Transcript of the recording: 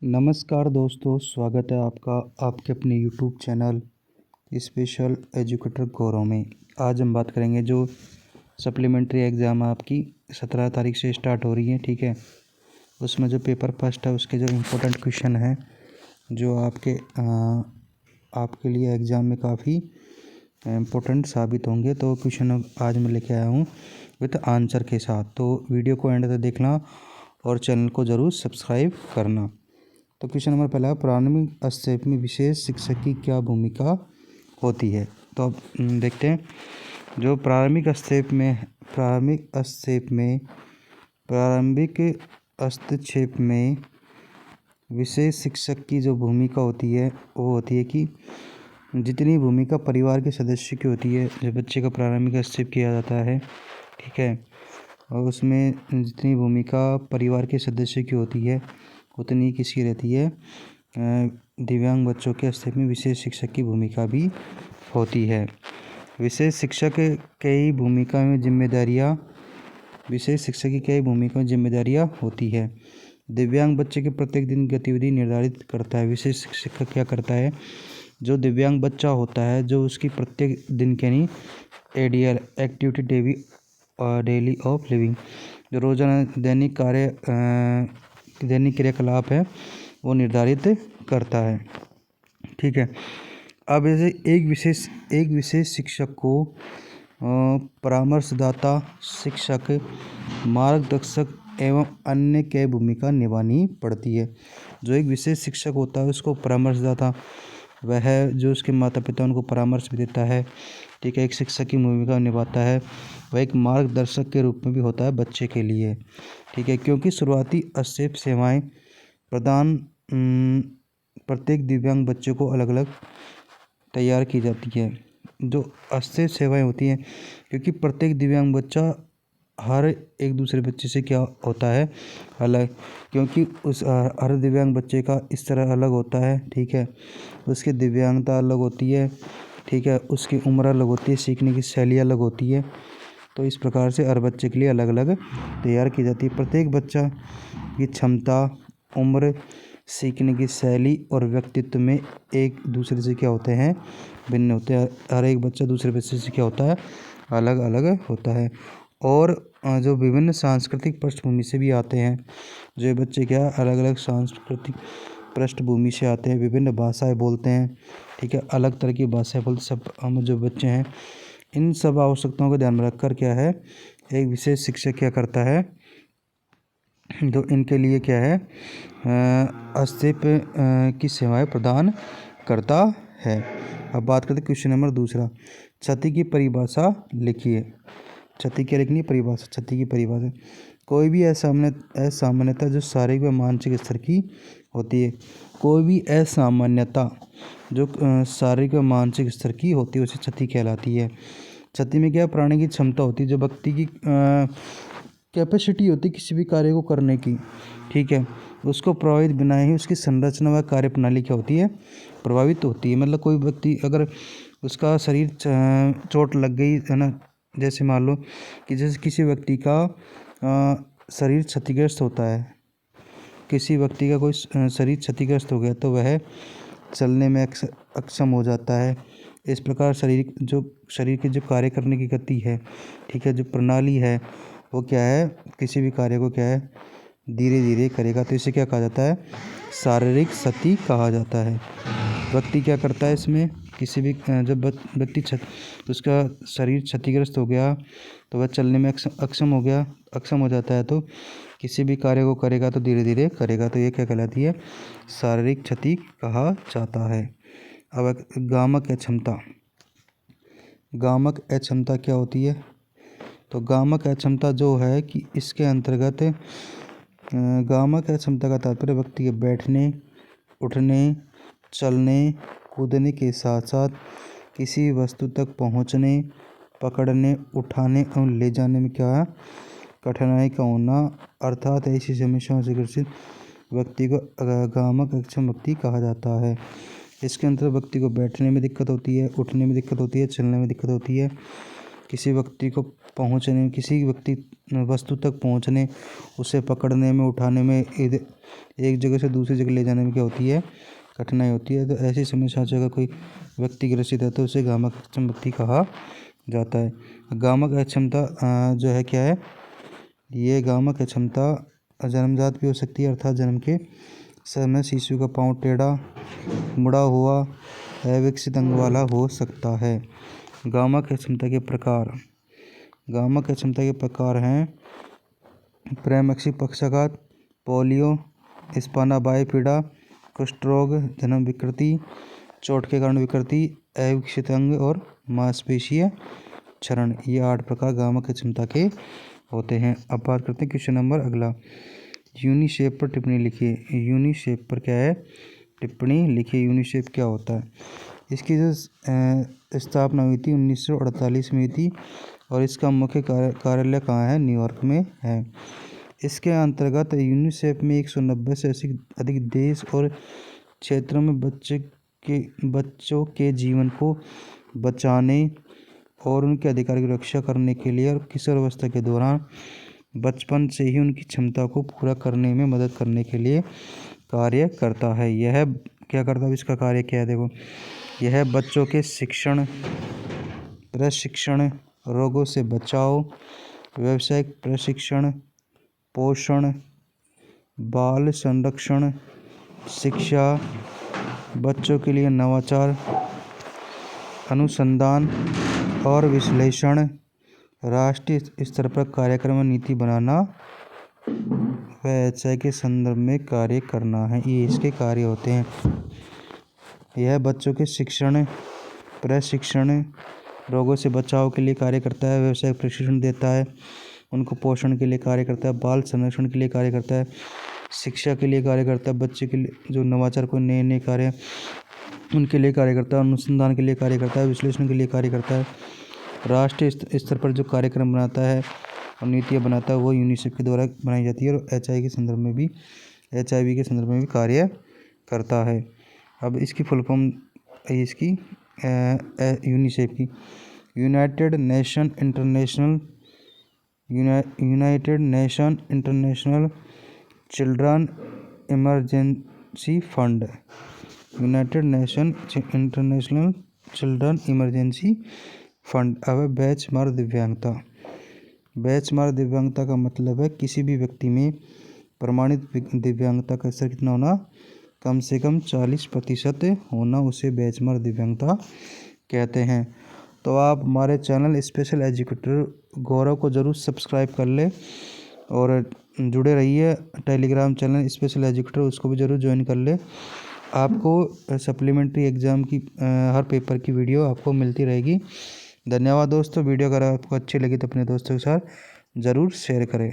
नमस्कार दोस्तों, स्वागत है आपका आपके अपने यूट्यूब चैनल स्पेशल एजुकेटर गौरव में। आज हम बात करेंगे जो सप्लीमेंट्री एग्ज़ाम आपकी 17 तारीख से स्टार्ट हो रही है। ठीक है, उसमें जो पेपर फर्स्ट है उसके जो इम्पोर्टेंट क्वेश्चन हैं जो आपके लिए एग्ज़ाम में काफ़ी इम्पोर्टेंट साबित होंगे। तो क्वेश्चन आज मैं लेके आया हूँ विद आंसर के साथ। तो वीडियो को एंड तक देखना और चैनल को ज़रूर सब्सक्राइब करना। तो क्वेश्चन नंबर पहला, प्रारंभिक स्टेप में विशेष शिक्षक की क्या भूमिका होती है। तो अब देखते हैं जो प्रारंभिक हस्तक्षेप में विशेष शिक्षक की जो भूमिका होती है वो होती है कि जितनी भूमिका परिवार के सदस्य की होती है, जब बच्चे का प्रारंभिक हस्तक्षेप किया जाता है, ठीक है, और उसमें जितनी भूमिका परिवार के सदस्य की होती है उतनी किसकी रहती है, दिव्यांग बच्चों के हस्तक्षेप में विशेष शिक्षक की भूमिका भी होती है। विशेष शिक्षक की कई भूमिका में जिम्मेदारियां होती है। दिव्यांग बच्चे के प्रत्येक दिन गतिविधि निर्धारित करता है। विशेष शिक्षक क्या करता है, जो दिव्यांग बच्चा होता है जो उसकी प्रत्येक दिन के यानी ADL activity daily of living, जो रोजाना दैनिक क्रियाकलाप है वो निर्धारित करता है। ठीक है, अब जैसे एक विशेष शिक्षक को परामर्शदाता शिक्षक, मार्गदर्शक एवं अन्य कई भूमिका निभानी पड़ती है। जो एक विशेष शिक्षक होता है उसको परामर्शदाता, वह जो उसके माता पिता उनको परामर्श भी देता है। ठीक है, एक शिक्षक की भूमिका निभाता है। वह एक मार्गदर्शक के रूप में भी होता है बच्चे के लिए। ठीक है, क्योंकि शुरुआती हस्तक्षेप सेवाएं प्रदान प्रत्येक दिव्यांग बच्चे को अलग अलग तैयार की जाती है। जो हस्तक्षेप सेवाएं होती हैं, क्योंकि प्रत्येक दिव्यांग बच्चा हर एक दूसरे बच्चे से क्या होता है, अलग, क्योंकि उस हर दिव्यांग बच्चे का इस तरह अलग होता है। ठीक है, उसकी दिव्यांगता अलग होती है। ठीक है, उसकी उम्र अलग होती है, सीखने की शैली अलग होती है। तो इस प्रकार से हर बच्चे के लिए अलग अलग तैयार की जाती है। प्रत्येक बच्चा की क्षमता, उम्र, सीखने की शैली और व्यक्तित्व में एक दूसरे से क्या होते हैं, भिन्न होते हैं। हर एक बच्चा दूसरे बच्चे से क्या होता है, अलग अलग होता है। और जो विभिन्न सांस्कृतिक पृष्ठभूमि से भी आते हैं, जो बच्चे क्या अलग अलग सांस्कृतिक पृष्ठभूमि से आते हैं, विभिन्न भाषाएं बोलते हैं। ठीक है, अलग तरह की भाषाएं बोलते सब हम जो बच्चे हैं, इन सब आवश्यकताओं को ध्यान में रखकर क्या है, एक विशेष शिक्षक क्या करता है, जो इनके लिए क्या है, हस्तक्षेप की सेवाएं प्रदान करता है। अब बात करते हैं क्वेश्चन नंबर दूसरा, क्षति की परिभाषा लिखिए। क्षति क्या लिखनी है, परिभाषा। क्षति की परिभाषा, कोई भी असामान्यता जो शारीरिक व मानसिक स्तर की होती है। कोई भी असामान्यता जो शारीरिक व मानसिक स्तर की होती है उसे क्षति कहलाती है। क्षति में क्या प्राणी की क्षमता होती है, जो व्यक्ति की कैपेसिटी होती है किसी भी कार्य को करने की। ठीक है, उसको प्रभावित बिना ही उसकी संरचना व कार्य प्रणाली क्या होती है, प्रभावित होती है। मतलब कोई व्यक्ति अगर उसका शरीर चोट लग गई है ना, जैसे मान लो कि जैसे किसी व्यक्ति का शरीर क्षतिग्रस्त होता है, किसी व्यक्ति का कोई शरीर क्षतिग्रस्त हो गया तो वह चलने में अक्षम हो जाता है। इस प्रकार शरीर के जो कार्य करने की गति है, ठीक है, जो प्रणाली है वो क्या है, किसी भी कार्य को क्या है, धीरे धीरे करेगा, तो इसे क्या कहा जाता है, शारीरिक क्षति कहा जाता है। व्यक्ति क्या करता है इसमें, किसी भी जब व्यक्ति उसका शरीर क्षतिग्रस्त हो गया तो वह चलने में अक्षम हो जाता है, तो किसी भी कार्य को करेगा तो धीरे धीरे करेगा, तो ये क्या कहलाती है, शारीरिक क्षति कहा जाता है। अब गामक अक्षमता क्या होती है। तो गामक अक्षमता जो है कि इसके अंतर्गत गामक अक्षमता का तात्पर्य व्यक्ति के बैठने, उठने, चलने, कूदने के साथ साथ किसी वस्तु तक पहुंचने, पकड़ने, उठाने और ले जाने में क्या कठिनाई का होना, अर्थात ऐसी समस्याओं से ग्रसित व्यक्ति को गामक अक्षम व्यक्ति कहा जाता है। इसके अंतर्गत व्यक्ति को बैठने में दिक्कत होती है, उठने में दिक्कत होती है, चलने में दिक्कत होती है, किसी व्यक्ति को पहुँचने, किसी व्यक्ति वस्तु तक पहुँचने, उसे पकड़ने में, उठाने में, एक जगह से दूसरी जगह ले जाने में क्या होती है, कठिनाई होती है। तो ऐसी समस्या से अगर कोई व्यक्ति ग्रसित है तो उसे गामक अक्षम व्यक्ति कहा जाता है। गामक अक्षमता जो है क्या है, ये गामक अक्षमता जन्मजात भी हो सकती है, अर्थात जन्म के समय शिशु का पाँव टेढ़ा, मुड़ा हुआ, अविकसित अंग वाला हो सकता है। गामक अक्षमता के प्रकार। गामक अक्षमता के प्रकार हैं प्रेमक्षी पक्षाघात, पोलियो, स्पाना बाईपीड़ा, कुष्ठ रोग, जन्म विकृति, चोट के कारण विकृति, अविकसित अंग और मांसपेशीय क्षरण। ये 8 प्रकार गामक अक्षमता के होते हैं। अब बात करते हैं क्वेश्चन नंबर अगला। यूनिसेफ पर टिप्पणी लिखिए। यूनिसेफ पर क्या है, टिप्पणी लिखिए। यूनिसेफ क्या होता है? इसकी जो स्थापना हुई थी 1948 में हुई थी और इसका मुख्य कार्यालय कहाँ है, न्यूयॉर्क में है। इसके अंतर्गत यूनिसेफ में 190 से अधिक देश और क्षेत्रों में बच्चों के जीवन को बचाने और उनके अधिकार की रक्षा करने के लिए और किशोरावस्था के दौरान बचपन से ही उनकी क्षमता को पूरा करने में मदद करने के लिए कार्य करता है। यह क्या करता है, इसका कार्य क्या है, देखो, यह बच्चों के शिक्षण, प्रशिक्षण, रोगों से बचाव, व्यावसायिक प्रशिक्षण, पोषण, बाल संरक्षण, शिक्षा, बच्चों के लिए नवाचार, अनुसंधान और विश्लेषण, राष्ट्रीय स्तर पर कार्यक्रम और नीति बनाना व एचआई के संदर्भ में कार्य करना है। ये इसके कार्य होते हैं। यह बच्चों के शिक्षण, प्रशिक्षण, रोगों से बचाव के लिए कार्य करता है, व्यावसायिक प्रशिक्षण देता है, उनको पोषण के लिए कार्य करता है, बाल संरक्षण के लिए कार्य करता है, शिक्षा के लिए कार्य करता है, बच्चे के लिए जो नवाचार को नए कार्य उनके लिए कार्य करता है, अनुसंधान के लिए कार्य करता है, विश्लेषण के लिए कार्य करता है, राष्ट्रीय स्तर पर जो कार्यक्रम बनाता है और नीतियाँ बनाता है वो यूनिसेफ के द्वारा बनाई जाती है और एचआईवी के संदर्भ में भी कार्य करता है। अब इसकी फुल फॉर्म इसकी यूनिसेफ की United nation international children emergency fund. United nation international children emergency fund. अब बेंचमार्क दिव्यांगता। बेंचमार्क दिव्यांगता का मतलब है किसी भी व्यक्ति में प्रमाणित दिव्यांगता का स्तर कितना होना, कम से कम 40% होना, उसे बेंचमार्क दिव्यांगता कहते हैं। तो आप हमारे चैनल स्पेशल एजुकेटर गौरव को ज़रूर सब्सक्राइब कर ले और जुड़े रहिए। टेलीग्राम चैनल स्पेशल एजुकेटर उसको भी ज़रूर ज्वाइन कर ले। आपको सप्लीमेंट्री एग्ज़ाम की हर पेपर की वीडियो आपको मिलती रहेगी। धन्यवाद दोस्तों। वीडियो अगर आपको अच्छी लगी तो अपने दोस्तों के साथ ज़रूर शेयर करें।